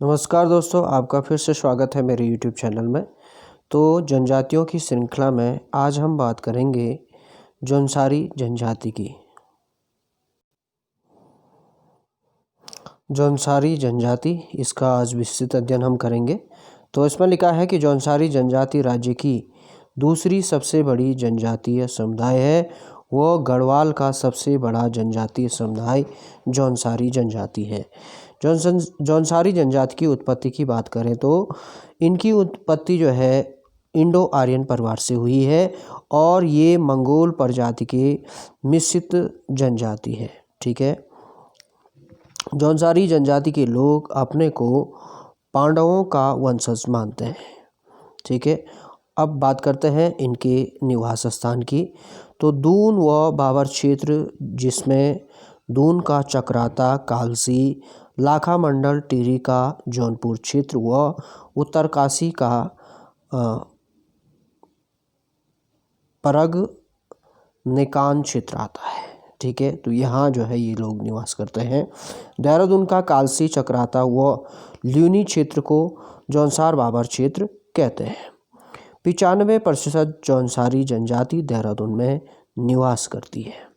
नमस्कार दोस्तों, आपका फिर से स्वागत है मेरे YouTube चैनल में। तो जनजातियों की श्रृंखला में आज हम बात करेंगे जौनसारी जनजाति की। जौनसारी जनजाति, इसका आज विस्तृत अध्ययन हम करेंगे। तो इसमें लिखा है कि जौनसारी जनजाति राज्य की दूसरी सबसे बड़ी जनजातीय समुदाय है। वह गढ़वाल का सबसे बड़ा जनजातीय समुदाय जौनसारी जनजाति है। जौनसारी जनजाति की उत्पत्ति की बात करें तो इनकी उत्पत्ति जो है इंडो आर्यन परिवार से हुई है और ये मंगोल प्रजाति के मिश्रित जनजाति है। ठीक है। जौनसारी जनजाति के लोग अपने को पांडवों का वंशज मानते हैं। ठीक है। अब बात करते हैं इनके निवास स्थान की। तो दून व बाबर क्षेत्र, जिसमें दून का चक्राता, कालसी, लाखा मंडल, टिहरी का जौनपुर क्षेत्र व उत्तरकाशी का परग निकान क्षेत्र आता है। ठीक है। तो यहाँ जो है ये लोग निवास करते हैं। देहरादून का कालसी, चक्राता व ल्यूनी क्षेत्र को जौनसार बाबर क्षेत्र कहते हैं। 95% जौनसारी जनजाति देहरादून में निवास करती है।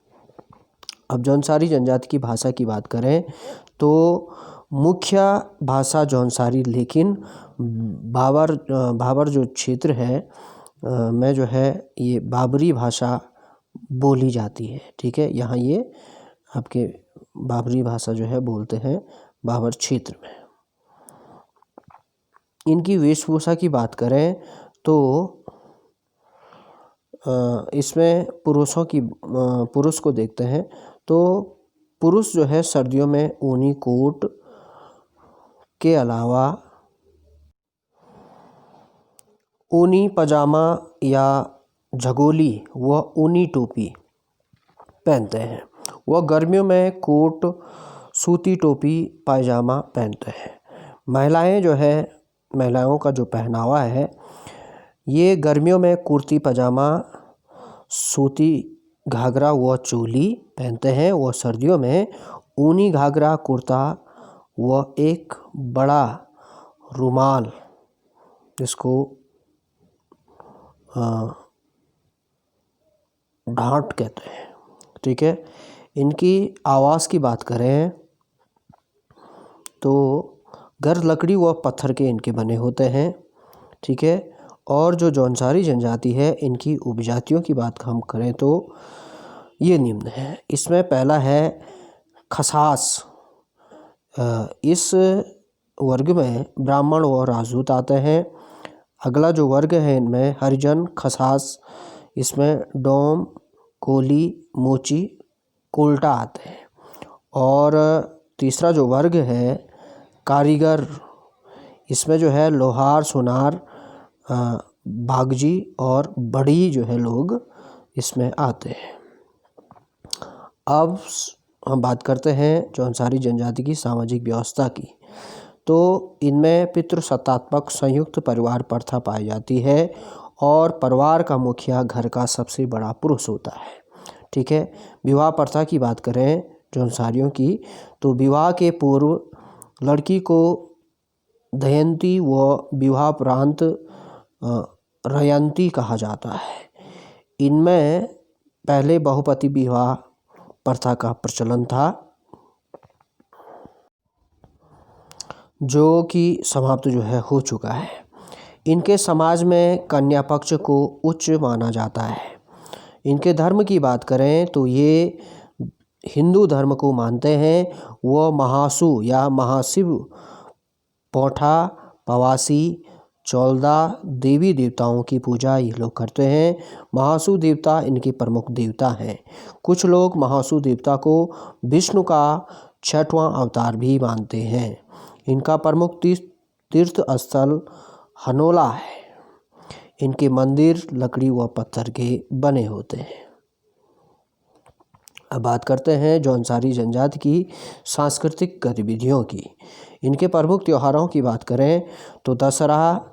अब जौनसारी जनजाति की भाषा की बात करें तो मुख्य भाषा जौनसारी, लेकिन भाबर जो क्षेत्र है में जो है ये बाबरी भाषा बोली जाती है। ठीक है। यहाँ ये आपके बाबरी भाषा जो है बोलते हैं बाबर क्षेत्र में। इनकी वेशभूषा की बात करें तो इसमें पुरुष को देखते हैं तो पुरुष जो है सर्दियों में ऊनी कोट के अलावा ऊनी पजामा या झगोली व ऊनी टोपी पहनते हैं। वह गर्मियों में कोट, सूती टोपी, पायजामा पहनते हैं। महिलाएं जो है, महिलाओं का जो पहनावा है ये गर्मियों में कुर्ती पजामा, सूती घाघरा व चोली पहनते हैं। वह सर्दियों में ऊनी घाघरा, कुर्ता व एक बड़ा रुमाल, जिसको ढाट कहते हैं। ठीक है। इनकी आवास की बात करें तो घर लकड़ी व पत्थर के इनके बने होते हैं। ठीक है। और जो जौनसारी जनजाति है इनकी उपजातियों की बात हम करें तो ये निम्न है। इसमें पहला है खसास। इस वर्ग में ब्राह्मण व राजपूत आते हैं। अगला जो वर्ग है इनमें हरिजन, खसास, इसमें डोम, कोली, मोची, कोल्टा आते हैं। और तीसरा जो वर्ग है कारीगर, इसमें जो है लोहार, सोनार, बागजी और बड़ी जो है लोग इसमें आते हैं। अब हम बात करते हैं जौनसारी जनजाति की सामाजिक व्यवस्था की। तो इनमें पितृसत्तात्मक संयुक्त परिवार प्रथा पाई जाती है और परिवार का मुखिया घर का सबसे बड़ा पुरुष होता है। ठीक है। विवाह प्रथा की बात करें जौनसारियों की तो विवाह के पूर्व लड़की को दयंती व विवाहोपरांत रयंती कहा जाता है। इनमें पहले बहुपति विवाह प्रथा का प्रचलन था, जो कि समाप्त जो है हो चुका है। इनके समाज में कन्या पक्ष को उच्च माना जाता है। इनके धर्म की बात करें तो ये हिंदू धर्म को मानते हैं। वह महासु या महाशिव, पौठा, पवासी, चौलदा देवी देवताओं की पूजा ये लोग करते हैं। महासु देवता इनके प्रमुख देवता हैं। कुछ लोग महासु देवता को विष्णु का 6वां अवतार भी मानते हैं। इनका प्रमुख तीर्थ स्थल हनोला है। इनके मंदिर लकड़ी व पत्थर के बने होते हैं। अब बात करते हैं जौनसारी जनजाति की सांस्कृतिक गतिविधियों की। इनके प्रमुख त्योहारों की बात करें तो दशहरा,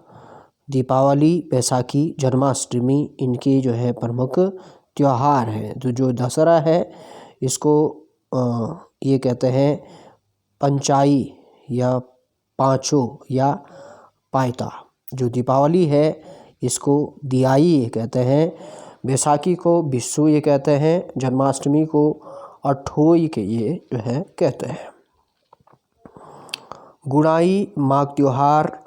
दीपावली, बैसाखी, जन्माष्टमी इनके जो है प्रमुख त्योहार हैं। तो जो दशहरा है इसको ये कहते हैं पंचाई या पाँचो या पायता। जो दीपावली है इसको दियाई ये कहते हैं, बैसाखी को बिस्सू ये कहते हैं, जन्माष्टमी को अठोई के ये जो है कहते हैं। गुड़ाई माघ त्योहार,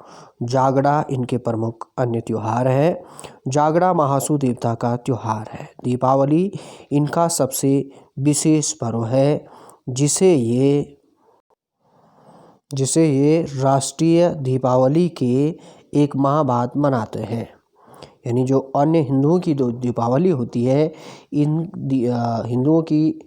जागड़ा इनके प्रमुख अन्य त्योहार है। जागड़ा महासू देवता का त्योहार है। दीपावली इनका सबसे विशेष पर्व है, जिसे ये राष्ट्रीय दीपावली के एक माह बाद मनाते हैं। यानी जो अन्य हिंदुओं की दीपावली होती है, हिंदुओं की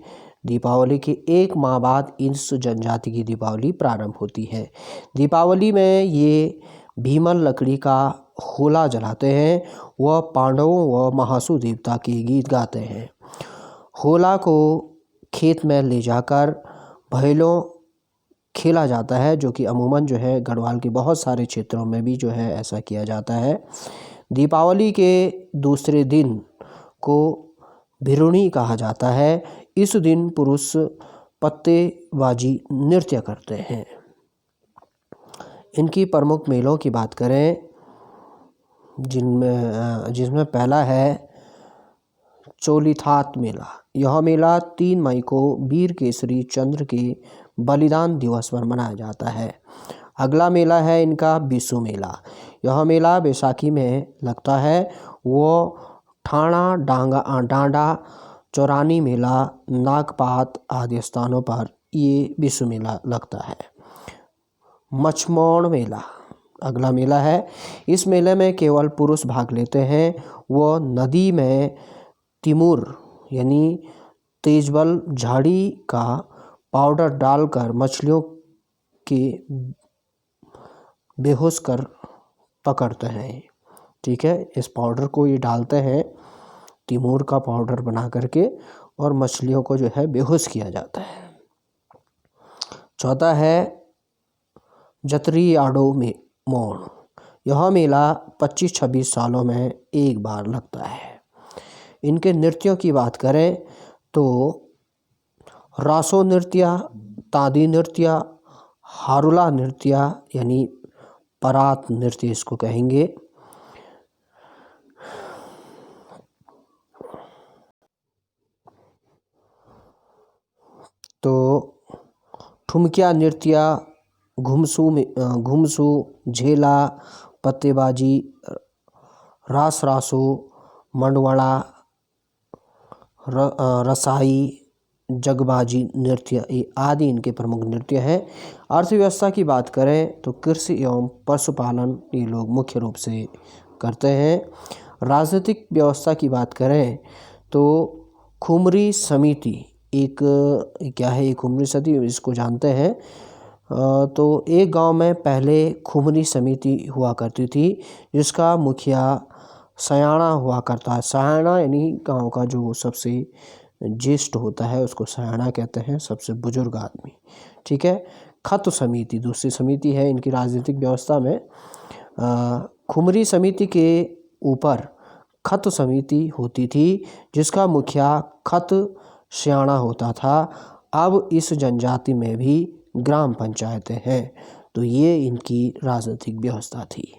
दीपावली के एक माह बाद इस जनजाति की दीपावली प्रारंभ होती है। दीपावली में ये भीमल लकड़ी का होला जलाते हैं। वह पांडवों व महासू देवता के गीत गाते हैं। होला को खेत में ले जाकर भैलों खेला जाता है, जो कि अमूमन जो है गढ़वाल के बहुत सारे क्षेत्रों में भी जो है ऐसा किया जाता है। दीपावली के दूसरे दिन को भिरुणी कहा जाता है। इस दिन पुरुष पत्तेबाजी नृत्य करते हैं। इनकी प्रमुख मेलों की बात करें, जिसमें पहला है चोलीथात मेला। यह मेला 3 मई को वीर केसरी चंद्र के बलिदान दिवस पर मनाया जाता है। अगला मेला है इनका बिस्सू मेला। यह मेला बैसाखी में लगता है। वो ठाणा, डांडा, चौरानी मेला, नागपात आदि स्थानों पर ये बिस्सू मेला लगता है। मछमौड़ मेला अगला मेला है। इस मेले में केवल पुरुष भाग लेते हैं। वो नदी में तिमुर यानी तेजबल झाड़ी का पाउडर डालकर मछलियों के बेहोश कर पकड़ते हैं। ठीक है, इस पाउडर को ये डालते हैं, तिमूर का पाउडर बना करके, और मछलियों को जो है बेहोश किया जाता है। चौथा है जतरी आडो में मोड़। यह मेला 25-26 सालों में एक बार लगता है। इनके नृत्यों की बात करें तो रासो नृत्य, तांदी नृत्य, हारुला नृत्य यानी परात नृत्य इसको कहेंगे, तो ठुमकिया नृत्य, घुमसू, झेला, पत्तेबाजी, रासो, मंडवाड़ा, रसाई, जगबाजी नृत्य ये आदि इनके प्रमुख नृत्य हैं। अर्थव्यवस्था की बात करें तो कृषि एवं पशुपालन ये लोग मुख्य रूप से करते हैं। राजनीतिक व्यवस्था की बात करें तो खुमरी समिति एक क्या है, खुमरी समिति इसको जानते हैं। तो एक गांव में पहले खुमरी समिति हुआ करती थी, जिसका मुखिया सयाना हुआ करता है। सयाना यानी गांव का जो सबसे ज्येष्ठ होता है उसको सयाना कहते हैं, सबसे बुजुर्ग आदमी। ठीक है। खत समिति दूसरी समिति है इनकी राजनीतिक व्यवस्था में। खुमरी समिति के ऊपर खत समिति होती थी, जिसका मुखिया खत सयाना होता था। अब इस जनजाति में भी ग्राम पंचायतें हैं। तो ये इनकी राजनीतिक व्यवस्था थी।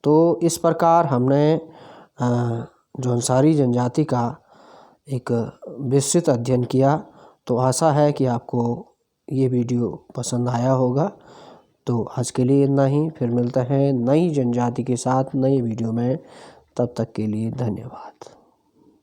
तो इस प्रकार हमने जौनसारी जनजाति का एक विस्तृत अध्ययन किया। तो आशा है कि आपको ये वीडियो पसंद आया होगा। तो आज के लिए इतना ही, फिर मिलते हैं नई जनजाति के साथ नई वीडियो में। तब तक के लिए धन्यवाद।